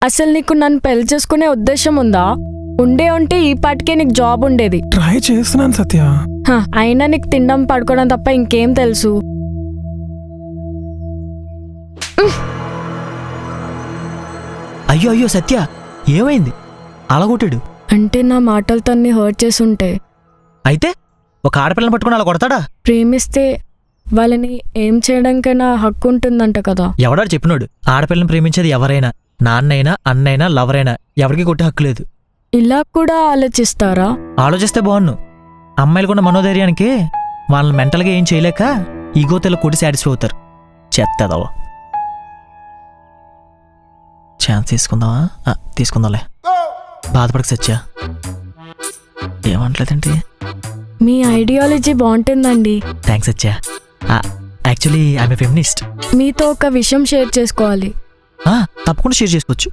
అసలు నీకు నన్ను పెళ్లి చేసుకునే ఉద్దేశం ఉందా? ఉంటే ఈ పాటికే నీకు జాబ్ ఉండేది. ట్రై చేస్తున్నాను సత్య. అయినా నీకు తినడం పడుకోవడం తప్ప ఇంకేం తెలుసు? అయ్యో అయ్యో సత్య, ఏమైంది? అలా కొట్టాడు అంటే నా మాటలు తన్ని హర్ట్ చేసుంటే. అయితే ఒక ఆడపిల్లని పట్టుకుని అలా కొడతాడా? ప్రేమిస్తే వాళ్ళని ఏం చేయడానికైనా హక్కు ఉంటుందంట కదా. ఎవడాడు చెప్పినాడు? ఆడపిల్లని ప్రేమించేది ఎవరైనా, నాన్నైనా అన్నైనా లవరైనా, ఎవరికి కొట్టే హక్కు లేదు. ఇలా కూడా ఆలోచిస్తారా? ఆలోచిస్తే బాగున్ను. అమ్మాయిలకున్న మనోధైర్యానికి వాళ్ళని మెంటల్గా ఏం చేయలేక ఈగోతలో కొట్టి సాటిస్ఫై అవుతారు. చెత్తదవా. ఛాన్స్ తీసుకుందామా? తీసుకుందాంలే. బాధపడక సత్య. ఏమంటలేదండి? మీ ఐడియాలజీ బాగుంటుందండి. Thanks Satya. Actually I'm a feminist. మీతో ఒక విషయం షేర్ చేసుకోవాలి. తప్పకుండా షేర్ చేసుకోవచ్చు.